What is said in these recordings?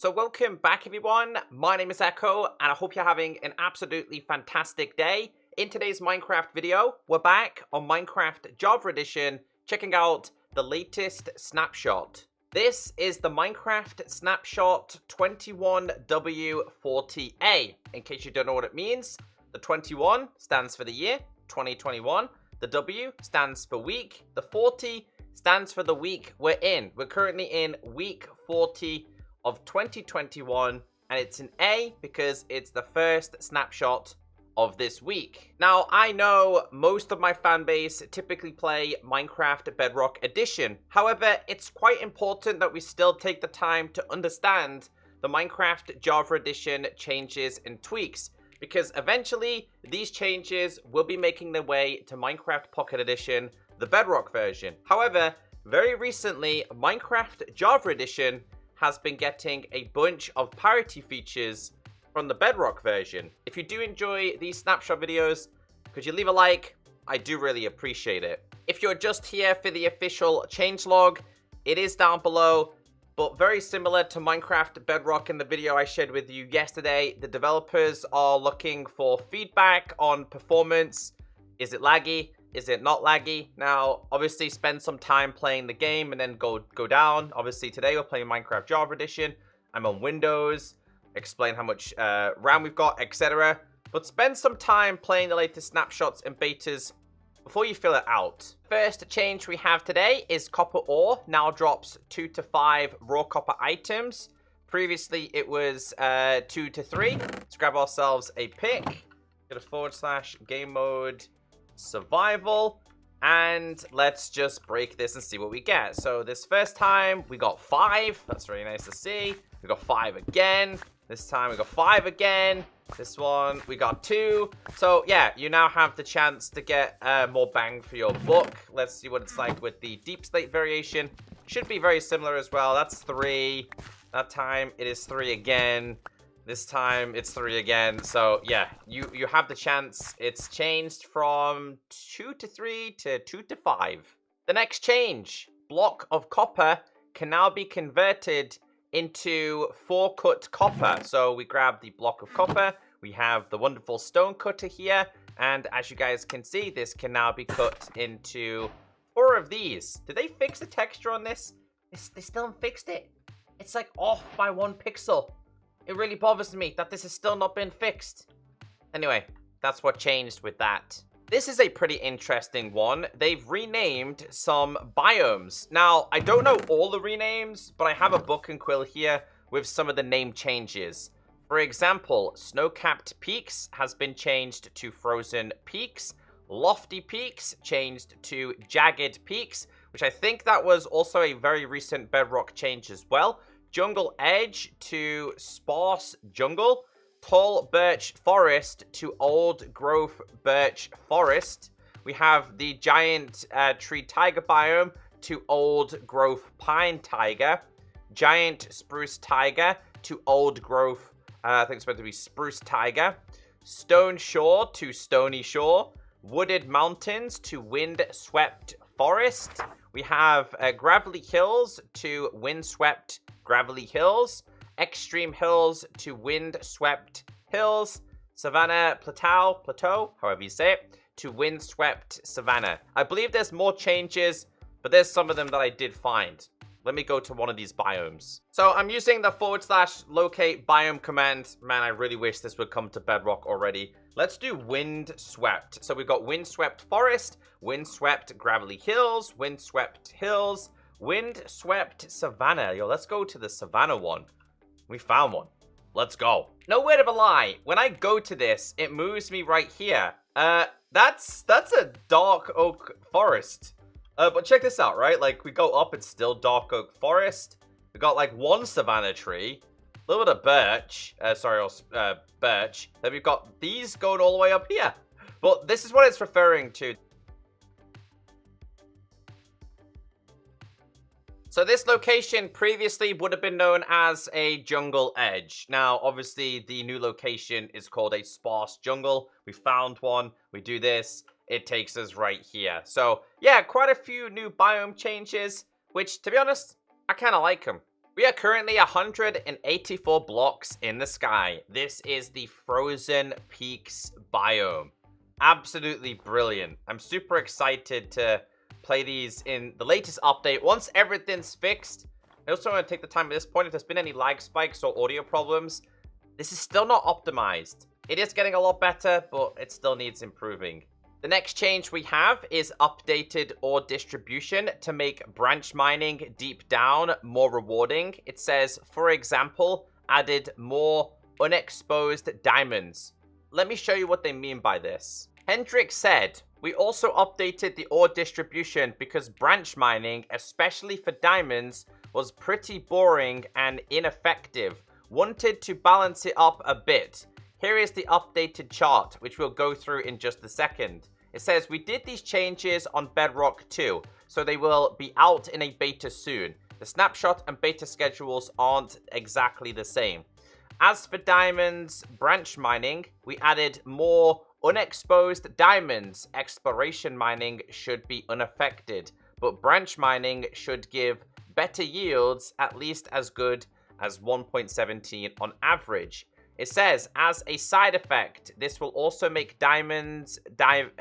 So welcome back everyone, my name is Echo and I hope you're having an absolutely fantastic day. In today's Minecraft video, we're back on Minecraft Java Edition, checking out the latest snapshot. This is the Minecraft Snapshot 21W40A. In case you don't know what it means, the 21 stands for the year, 2021. The W stands for week. The 40 stands for the week we're in. We're currently in week 40 of 2021, and it's an A because it's the first snapshot of this week. Now, I know most of my fan base typically play Minecraft Bedrock Edition. However, it's quite important that we still take the time to understand the Minecraft Java Edition changes and tweaks, because eventually these changes will be making their way to Minecraft Pocket Edition, the Bedrock version. However, very recently, Minecraft Java Edition has been getting a bunch of parity features from the Bedrock version. If you do enjoy these snapshot videos, could you leave a like? I do really appreciate it. If you're just here for the official changelog, it is down below, but very similar to Minecraft Bedrock in the video I shared with you yesterday, the developers are looking for feedback on performance. Is it laggy? Is it not laggy? Now, obviously, spend some time playing the game and then go down. Obviously, today we're playing Minecraft Java Edition. I'm on Windows. Explain how much RAM we've got, etc. But spend some time playing the latest snapshots and betas before you fill it out. First change we have today is copper ore now drops 2 to 5 raw copper items. Previously, it was 2 to 3. Let's grab ourselves a pick. Go to / game mode survival, and let's just break this and see what we get. So this first time we got 5. That's really nice to see. We got 5 again. This time we got 5 again. This one we got 2. So yeah, you now have the chance to get more bang for your buck. Let's see what it's like with the deep slate variation. Should be very similar as well. That's 3. That time it is 3 again. This time it's 3 again. So yeah, you have the chance. It's changed from 2 to 3 to 2 to 5. The next change, block of copper can now be converted into 4-cut copper. So we grab the block of copper. We have the wonderful stone cutter here. And as you guys can see, this can now be cut into 4 of these. Did they fix the texture on this? They still haven't fixed it. It's like off by 1 pixel. It really bothers me that this has still not been fixed. Anyway, that's what changed with that. This is a pretty interesting one. They've renamed some biomes. Now, I don't know all the renames, but I have a book and quill here with some of the name changes. For example, snow-capped peaks has been changed to frozen peaks. Lofty peaks changed to jagged peaks, which I think that was also a very recent Bedrock change as well. Jungle edge to sparse jungle. Tall birch forest to old growth birch forest. We have the giant tree taiga biome to old growth pine taiga. Giant spruce taiga to old growth, I think it's meant to be spruce taiga. Stone shore to stony shore. Wooded mountains to wind swept forest. We have gravelly hills to wind swept gravelly hills. Extreme hills to wind swept hills. Savannah plateau, however you say it, to wind swept savanna. I believe there's more changes, but there's some of them that I did find. Let me go to one of these biomes. So I'm using the / locate biome command. Man, I really wish this would come to Bedrock already. Let's do wind swept. So we've got wind swept forest, wind swept gravelly hills, wind swept hills, wind swept savanna. Yo, let's go to the savanna one. We found one. Let's go. No word of a lie. When I go to this, it moves me right here. That's a dark oak forest. But check this out, right? Like, we go up, it's still dark oak forest. We got, like, 1 savanna tree. A little bit of birch. Birch. Then we've got these going all the way up here. But this is what it's referring to. So this location previously would have been known as a jungle edge. Now, obviously, the new location is called a sparse jungle. We found one. We do this. It takes us right here. So, yeah, quite a few new biome changes, which, to be honest, I kind of like them. We are currently 184 blocks in the sky. This is the Frozen Peaks biome. Absolutely brilliant. I'm super excited to play these in the latest update. Once everything's fixed, I also want to take the time at this point, if there's been any lag spikes or audio problems, this is still not optimized. It is getting a lot better, but it still needs improving. The next change we have is updated ore distribution to make branch mining deep down more rewarding. It says, for example, added more unexposed diamonds. Let me show you what they mean by this. Hendrik said, we also updated the ore distribution because branch mining, especially for diamonds, was pretty boring and ineffective. Wanted to balance it up a bit. Here is the updated chart, which we'll go through in just a second. It says, we did these changes on Bedrock too, so they will be out in a beta soon. The snapshot and beta schedules aren't exactly the same. As for diamonds branch mining, we added more unexposed diamonds. Exploration mining should be unaffected, but branch mining should give better yields, at least as good as 1.17 on average. It says, as a side effect, this will also make diamond dive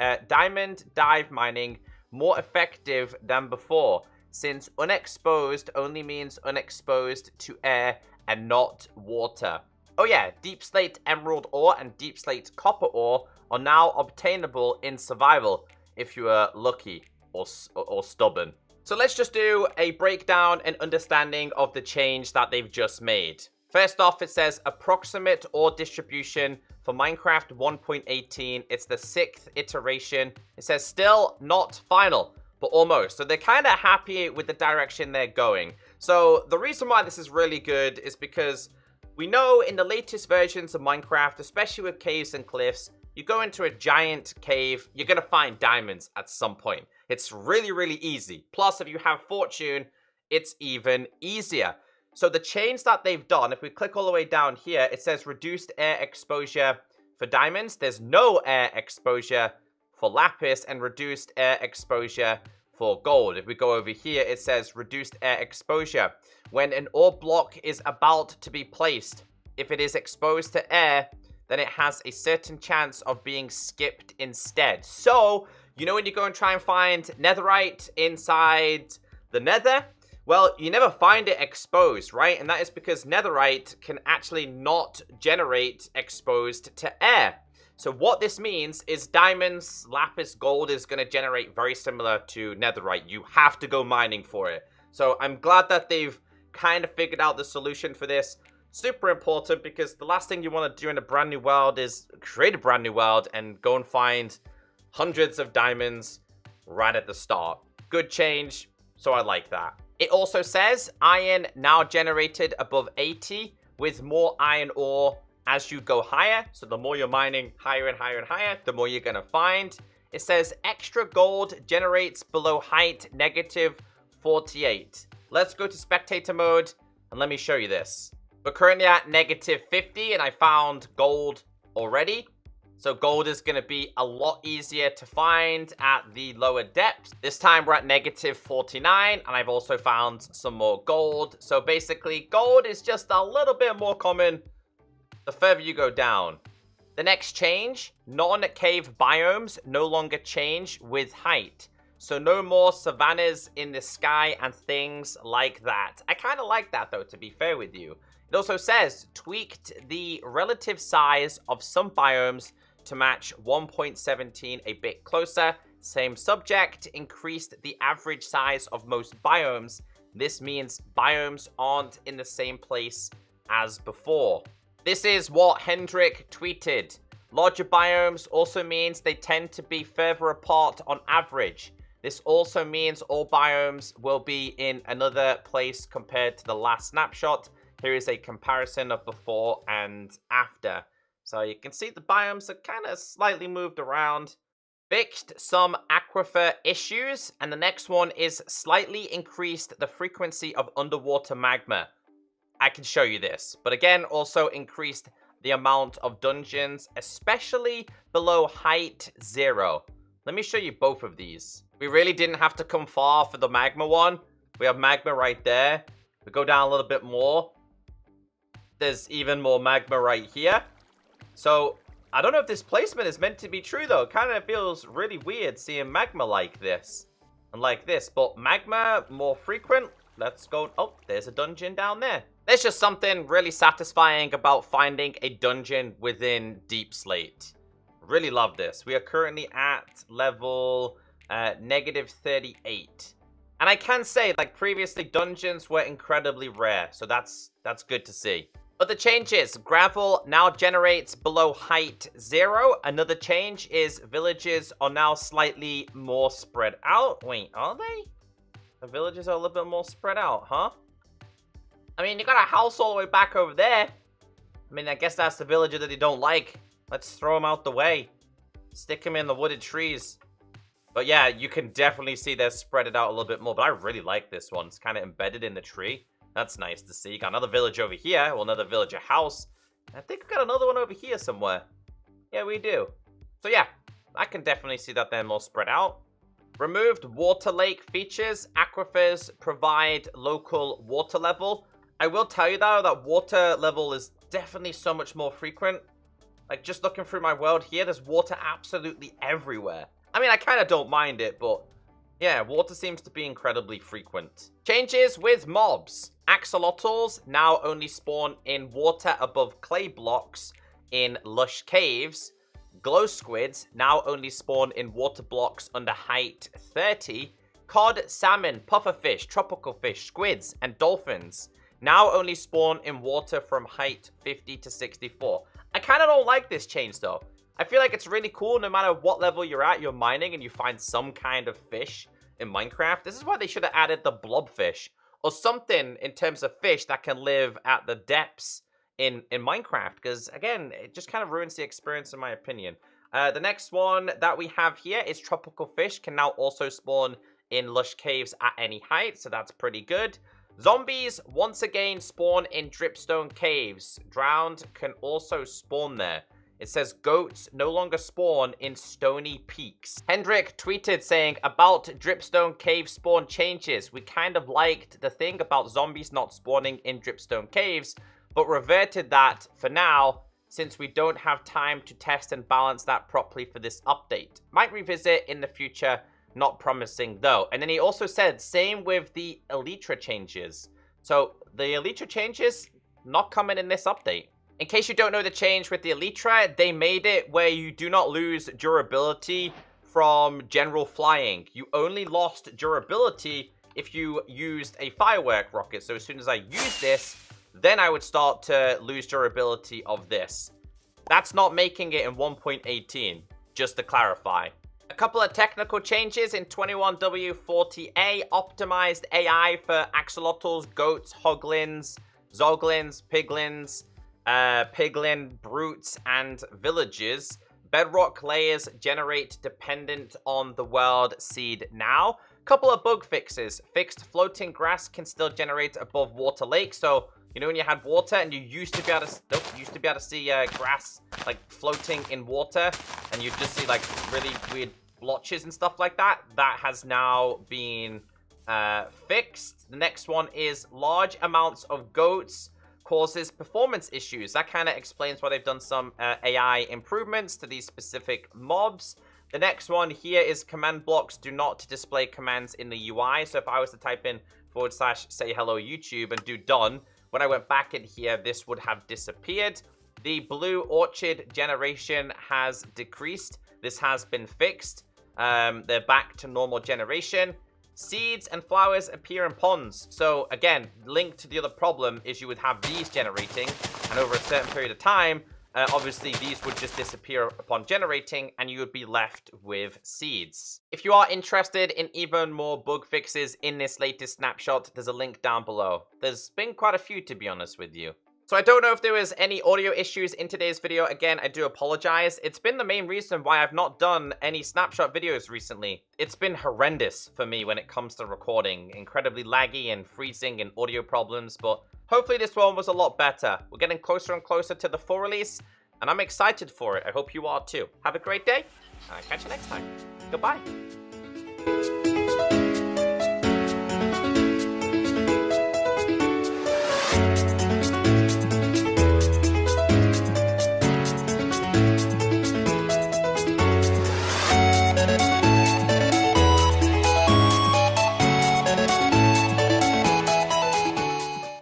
mining more effective than before, since unexposed only means unexposed to air and not water. Oh yeah, deep slate emerald ore and deep slate copper ore are now obtainable in survival if you are lucky or stubborn. So let's just do a breakdown and understanding of the change that they've just made. First off, it says approximate ore distribution for Minecraft 1.18. It's the 6th iteration. It says still not final, but almost. So they're kind of happy with the direction they're going. So the reason why this is really good is because we know in the latest versions of Minecraft, especially with caves and cliffs, you go into a giant cave, you're going to find diamonds at some point. It's really, really easy. Plus, if you have fortune, it's even easier. So the change that they've done, if we click all the way down here, it says reduced air exposure for diamonds. There's no air exposure for lapis and reduced air exposure for gold. If we go over here, it says reduced air exposure. When an ore block is about to be placed, if it is exposed to air, then it has a certain chance of being skipped instead. So, you know when you go and try and find netherite inside the nether? Well, you never find it exposed, right? And that is because netherite can actually not generate exposed to air. So what this means is diamonds, lapis, gold is going to generate very similar to netherite. You have to go mining for it. So I'm glad that they've kind of figured out the solution for this. Super important, because the last thing you want to do in a brand new world is create a brand new world and go and find hundreds of diamonds right at the start. Good change, so I like that. It also says iron now generated above 80 with more iron ore as you go higher. So the more you're mining higher and higher and higher, the more you're going to find. It says extra gold generates below height negative 48. Let's go to spectator mode and let me show you this. We're currently at negative 50 and I found gold already. So gold is going to be a lot easier to find at the lower depths. This time we're at negative 49 and I've also found some more gold. So basically gold is just a little bit more common the further you go down. The next change, non-cave biomes no longer change with height. So no more savannas in the sky and things like that. I kind of like that though, to be fair with you. It also says tweaked the relative size of some biomes to match 1.17 a bit closer. Same subject, increased the average size of most biomes. This means biomes aren't in the same place as before. This is what Hendrik tweeted. Larger biomes also means they tend to be further apart on average. This also means all biomes will be in another place compared to the last snapshot. Here is a comparison of before and after. So you can see the biomes are kind of slightly moved around. Fixed some aquifer issues. And the next one is slightly increased the frequency of underwater magma. I can show you this. But again, also increased the amount of dungeons, especially below height 0. Let me show you both of these. We really didn't have to come far for the magma one. We have magma right there. We go down a little bit more. There's even more magma right here. So, I don't know if this placement is meant to be true, though. It kind of feels really weird seeing magma like this. And like this. But magma, more frequent. Let's go. Oh, there's a dungeon down there. There's just something really satisfying about finding a dungeon within Deep Slate. Really love this. We are currently at level -38. And I can say, like previously, dungeons were incredibly rare. So that's good to see. Other changes. Gravel now generates below height 0. Another change is villages are now slightly more spread out. Wait, are they? The villages are a little bit more spread out, huh? I mean, you got a house all the way back over there. I mean, I guess that's the villager that they don't like. Let's throw him out the way. Stick him in the wooded trees. But yeah, you can definitely see they're spread it out a little bit more. But I really like this one. It's kind of embedded in the tree. That's nice to see. Got another village over here. Well, another villager house. I think we got another one over here somewhere. Yeah, we do. So yeah, I can definitely see that they're more spread out. Removed water lake features. Aquifers provide local water level. I will tell you though that water level is definitely so much more frequent. Like just looking through my world here, there's water absolutely everywhere. I mean, I kind of don't mind it, but yeah, water seems to be incredibly frequent. Changes with mobs. Axolotls now only spawn in water above clay blocks in lush caves. Glow squids now only spawn in water blocks under height 30. Cod, salmon, pufferfish, tropical fish, squids, and dolphins now only spawn in water from height 50 to 64. I kind of don't like this change though. I feel like it's really cool no matter what level you're at, you're mining and you find some kind of fish in Minecraft. This is why they should have added the blobfish or something in terms of fish that can live at the depths in Minecraft, because again, it just kind of ruins the experience in my opinion. The next one that we have here is tropical fish can now also spawn in lush caves at any height, so that's pretty good. Zombies once again spawn in dripstone caves. Drowned can also spawn there. It says goats no longer spawn in stony peaks. Hendrik tweeted saying, about dripstone cave spawn changes. We kind of liked the thing about zombies not spawning in dripstone caves, but reverted that for now since we don't have time to test and balance that properly for this update. Might revisit in the future, not promising though. And then he also said, same with the Elytra changes. So the Elytra changes not coming in this update. In case you don't know the change with the Elytra, they made it where you do not lose durability from general flying. You only lost durability if you used a firework rocket. So as soon as I use this, then I would start to lose durability of this. That's not making it in 1.18, just to clarify. A couple of technical changes in 21W40A. Optimized AI for axolotls, goats, hoglins, zoglins, piglins, piglin, brutes, and villages. Bedrock layers generate dependent on the world seed now. Couple of bug fixes. Fixed floating grass can still generate above water lakes. So, you know when you had water and you used to be able to see grass like floating in water, and you just see like really weird blotches and stuff like that. That has now been fixed. The next one is large amounts of goats causes performance issues. That kind of explains why they've done some AI improvements to these specific mobs. The next one here is command blocks do not display commands in the UI. So if I was to type in / say hello YouTube and do done, when I went back in here, this would have disappeared. The blue orchid generation has decreased. This has been fixed. They're back to normal generation. Seeds and flowers appear in ponds. So again, linked to the other problem is you would have these generating, and over a certain period of time, obviously these would just disappear upon generating, and you would be left with seeds. If you are interested in even more bug fixes in this latest snapshot, there's a link down below. There's been quite a few, to be honest with you. So I don't know if there was any audio issues in today's video. Again, I do apologize. It's been the main reason why I've not done any snapshot videos recently. It's been horrendous for me when it comes to recording. Incredibly laggy and freezing and audio problems, but hopefully this one was a lot better. We're getting closer and closer to the full release, and I'm excited for it. I hope you are too. Have a great day, and I'll catch you next time. Goodbye.